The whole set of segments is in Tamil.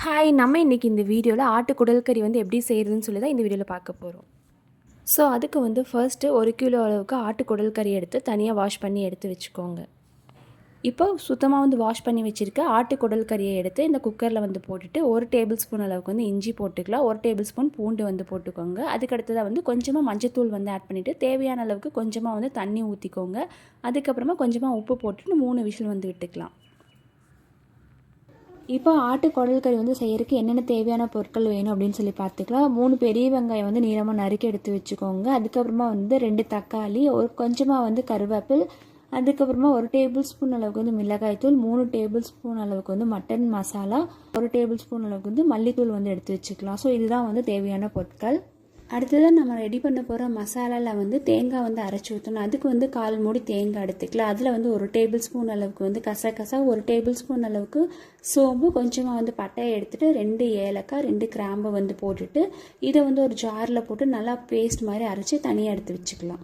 ஹாய், நம்ம இன்றைக்கி இந்த வீடியோவில் ஆட்டு குடல் கறி வந்து எப்படி செய்கிறதுன்னு சொல்லி தான் இந்த வீடியோவில் பார்க்க போகிறோம். ஸோ அதுக்கு வந்து ஃபர்ஸ்ட்டு 1 கிலோ அளவுக்கு ஆட்டு குடல் கறி எடுத்து தனியாக வாஷ் பண்ணி எடுத்து வச்சுக்கோங்க. இப்போ சுத்தமாக வந்து வாஷ் பண்ணி வச்சுருக்க ஆட்டு குடல் கறியை எடுத்து இந்த குக்கரில் வந்து போட்டுட்டு 1 டேபிள் ஸ்பூன் அளவுக்கு வந்து இஞ்சி போட்டுக்கலாம், 1 டேபிள் ஸ்பூன் பூண்டு வந்து போட்டுக்கோங்க. அதுக்கடுத்ததாக வந்து கொஞ்சமாக மஞ்சத்தூள் வந்து ஆட் பண்ணிவிட்டு தேவையான அளவுக்கு கொஞ்சமாக வந்து தண்ணி ஊற்றிக்கோங்க. அதுக்கப்புறமா கொஞ்சமாக உப்பு போட்டுட்டு 3 விசில் வந்து விட்டுக்கலாம். இப்போ ஆட்டு குடல் கறி வந்து செய்யறதுக்கு என்னென்ன தேவையான பொருட்கள் வேணும் அப்படின்னு சொல்லி பார்த்துக்கலாம். 3 பெரிய வெங்காயம் வந்து நீளமாக நறுக்கி எடுத்து வச்சுக்கோங்க. அதுக்கப்புறமா வந்து 2 தக்காளி, கொஞ்சமாக வந்து கருவேப்பில், அதுக்கப்புறமா 1 டேபிள் ஸ்பூன் அளவுக்கு வந்து மிளகாய்த்தூள், 3 டேபிள் ஸ்பூன் அளவுக்கு வந்து மட்டன் மசாலா, 1 டேபிள் ஸ்பூன் அளவுக்கு வந்து மல்லித்தூள் வந்து எடுத்து வச்சுக்கலாம். ஸோ இதுதான் வந்து தேவையான பொருட்கள். அடுத்ததான் நம்ம ரெடி பண்ண போகிற மசாலாவில் வந்து தேங்காய் வந்து அரைச்சி ஊற்றணும். அதுக்கு வந்து 1/4 மூடி தேங்காய் எடுத்துக்கலாம். அதில் வந்து 1 டேபிள் ஸ்பூன் அளவுக்கு வந்து கசகசா, 1 டேபிள் ஸ்பூன் அளவுக்கு சோம்பு, கொஞ்சமாக வந்து பட்டையை எடுத்துகிட்டு 2 ஏலக்காய், 2 கிராம்பு வந்து போட்டுட்டு இதை வந்து ஒரு ஜாரில் போட்டு நல்லா பேஸ்ட் மாதிரி அரைச்சி தனியாக எடுத்து வச்சுக்கலாம்.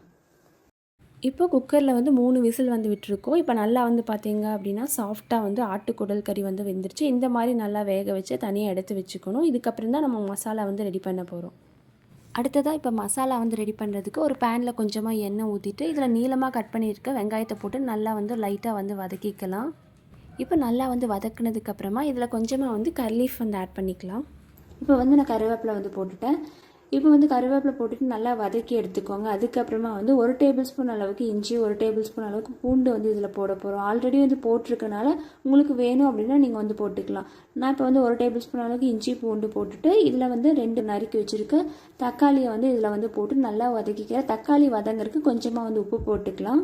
இப்போ குக்கரில் வந்து 3 விசில் வந்து விட்டுருக்கோம். இப்போ நல்லா வந்து பார்த்தீங்க அப்படின்னா சாஃப்டாக வந்து ஆட்டுக்குடல் கறி வந்து வெந்துருச்சு. இந்த மாதிரி நல்லா வேக வச்சு தனியாக எடுத்து வச்சுக்கணும். இதுக்கப்புறம் தான் நம்ம மசாலா வந்து ரெடி பண்ண போகிறோம். அடுத்ததாக இப்போ மசாலா வந்து ரெடி பண்ணுறதுக்கு ஒரு பேனில் கொஞ்சமாக எண்ணெய் ஊற்றிட்டு இதில் நீளமாக கட் பண்ணியிருக்க வெங்காயத்தை போட்டு நல்லா வந்து லைட்டாக வந்து வதக்கிக்கலாம். இப்போ நல்லா வந்து வதக்குனதுக்கப்புறமா இதில் கொஞ்சமாக வந்து கரி லீஃப் வந்து ஆட் பண்ணிக்கலாம். இப்போ வந்து நான் கருவேப்பிலை வந்து போட்டுட்டேன். இப்போ வந்து கருவேப்பிலை போட்டுட்டு நல்லா வதக்கி எடுத்துக்கோங்க. அதுக்கப்புறமா வந்து 1 டேபிள் ஸ்பூன் அளவுக்கு இஞ்சி, 1 டேபிள் ஸ்பூன் அளவுக்கு பூண்டு வந்து இதில் போட போகிறோம். ஆல்ரெடி வந்து போட்டிருக்கனால உங்களுக்கு வேணும் அப்படின்னா நீங்கள் வந்து போட்டுக்கலாம். நான் இப்போ வந்து 1 டேபிள் ஸ்பூன் அளவுக்கு இஞ்சி பூண்டு போட்டுட்டு இதில் வந்து 2 நறுக்கி வச்சுருக்க தக்காளியை வந்து இதில் வந்து போட்டு நல்லா வதக்கிக்கிறேன். தக்காளி வதங்கிறதுக்கு கொஞ்சமாக வந்து உப்பு போட்டுக்கலாம்.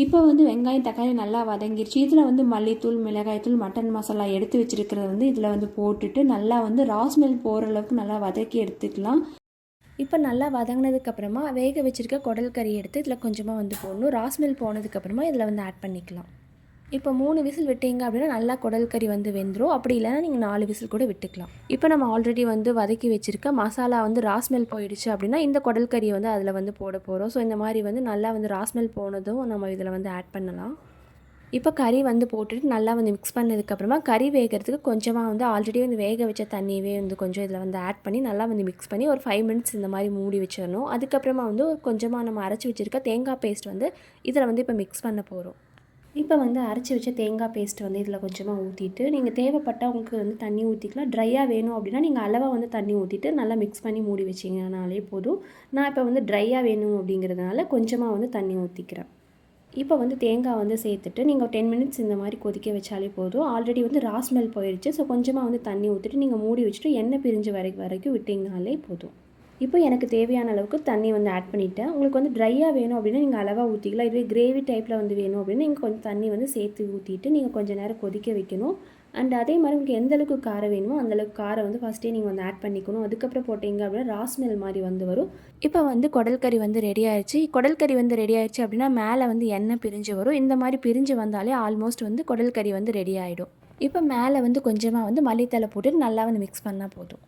இப்போ வந்து வெங்காயம் தக்காளி நல்லா வதங்கிடுச்சு. இதில் வந்து மல்லித்தூள், மிளகாய்த்தூள், மட்டன் மசாலா எடுத்து வச்சுருக்கிறது வந்து இதில் வந்து போட்டுட்டு நல்லா வந்து ராஸ்மெல் போகிற அளவுக்கு நல்லா வதக்கி எடுத்துக்கலாம். இப்போ நல்லா வதங்கினதுக்கப்புறமா வேக வச்சுருக்க குடல் கறி எடுத்து இதில் கொஞ்சமாக வந்து போடணும். ராஸ்மெல் போனதுக்கப்புறமா இதில் வந்து ஆட் பண்ணிக்கலாம். இப்போ 3 விசில் விட்டீங்க அப்படின்னா நல்லா குடல் கறி வந்து வெந்துடும். அப்படி இல்லைன்னா நீங்கள் 4 விசில் கூட விட்டுக்கலாம். இப்போ நம்ம ஆல்ரெடி வந்து வதக்கி வச்சுருக்க மசாலா வந்து ராஸ்மெல் போயிடுச்சு அப்படின்னா இந்த குடல் கறியை வந்து அதில் வந்து போட போகிறோம். ஸோ இந்த மாதிரி வந்து நல்லா வந்து ராஸ்மெல் போனதும் நம்ம இதில் வந்து ஆட் பண்ணலாம். இப்போ கறி வந்து போட்டுட்டு நல்லா வந்து மிக்ஸ் பண்ணதுக்கப்புறமா கறி வேகிறதுக்கு கொஞ்சமாக வந்து ஆல்ரெடி வந்து வேக வச்ச தண்ணியவே வந்து கொஞ்சம் இதில் வந்து ஆட் பண்ணி நல்லா வந்து மிக்ஸ் பண்ணி ஒரு 5 மினிட்ஸ் இந்த மாதிரி மூடி வச்சிடணும். அதுக்கப்புறமா வந்து கொஞ்சமாக நம்ம அரைச்சி வச்சுருக்க தேங்காய் பேஸ்ட் வந்து இதில் வந்து இப்போ மிக்ஸ் பண்ண போகிறோம். இப்போ வந்து அரைச்சி வச்ச தேங்காய் பேஸ்ட் வந்து இதில் கொஞ்சமாக ஊற்றிட்டு நீங்கள் தேவைப்பட்டால் உங்களுக்கு வந்து தண்ணி ஊற்றிக்கலாம். ட்ரையாக வேணும் அப்படின்னா நீங்கள் அளவாக வந்து தண்ணி ஊற்றிட்டு நல்லா மிக்ஸ் பண்ணி மூடி வச்சிங்கனாலே போதும். நான் இப்போ வந்து ட்ரையாக வேணும் அப்படிங்கிறதுனால கொஞ்சமாக வந்து தண்ணி ஊற்றிக்கிறேன். இப்போ வந்து தேங்காய் வந்து சேர்த்துட்டு நீங்கள் 10 மினிட்ஸ் இந்த மாதிரி கொதிக்க வச்சாலே போதும். ஆல்ரெடி வந்து ராஸ்மெல் போயிடுச்சு. ஸோ கொஞ்சமாக வந்து தண்ணி ஊற்றிட்டு நீங்கள் மூடி வச்சுட்டு எண்ணெய் பிரிஞ்சு வரைக்கும் விட்டிங்கனாலே போதும். இப்போ எனக்கு தேவையான அளவுக்கு தண்ணி வந்து ஆட் பண்ணிவிட்டேன். உங்களுக்கு வந்து ட்ரையாக வேணும் அப்படின்னா நீங்கள் அளவாக ஊற்றிக்கலாம். இதுவே கிரேவி டைப்பில் வந்து வேணும் அப்படின்னா நீங்கள் கொஞ்சம் தண்ணி வந்து சேர்த்து ஊற்றிட்டு நீங்கள் கொஞ்சம் நேரம் கொதிக்க வைக்கணும். அண்ட் அதே மாதிரி உங்களுக்கு எந்த அளவுக்கு காரம் வேணுமோ அந்தளவுக்கு காரம் வந்து ஃபஸ்ட்டே நீங்கள் வந்து ஆட் பண்ணிக்கணும். அதுக்கப்புறம் போட்டிங்க அப்படின்னா ராஸ்மெல் மாதிரி வந்து வரும். இப்போ வந்து குடல் கறி வந்து ரெடி ஆயிடுச்சு. குடல் கறி வந்து ரெடி ஆயிடுச்சு அப்படின்னா மேலே வந்து எண்ணெய் பிரிஞ்சு வரும். இந்த மாதிரி பிரிஞ்சு வந்தாலே ஆல்மோஸ்ட் வந்து குடல் கறி வந்து ரெடி ஆகிடும். இப்போ மேலே வந்து கொஞ்சமாக வந்து மல்லித்தலை போட்டு நல்லா வந்து மிக்ஸ் பண்ணால் போதும்.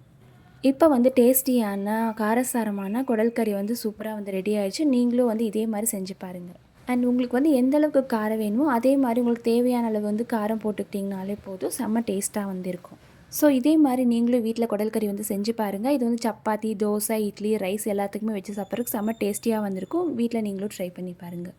இப்போ வந்து டேஸ்டியான காரசாரமான குடல் கறி வந்து சூப்பராக வந்து ரெடி ஆகிடுச்சு. நீங்களும் வந்து இதே மாதிரி செஞ்சு பாருங்கள். அண்ட் உங்களுக்கு வந்து எந்த அளவுக்கு காரம் வேணுமோ அதே மாதிரி உங்களுக்கு தேவையான அளவு வந்து காரம் போட்டுக்கிட்டிங்கனாலே போதும். செம்ம டேஸ்ட்டாக வந்து இருக்கும். ஸோ இதே மாதிரி நீங்களும் வீட்டில் குடல் கறி வந்து செஞ்சு பாருங்கள். இது வந்து சப்பாத்தி, தோசை, இட்லி, ரைஸ் எல்லாத்துக்குமே வச்சு சாப்பிட்றதுக்கு செம்ம டேஸ்டியாக வந்திருக்கும். வீட்டில் நீங்களும் ட்ரை பண்ணி பாருங்கள்.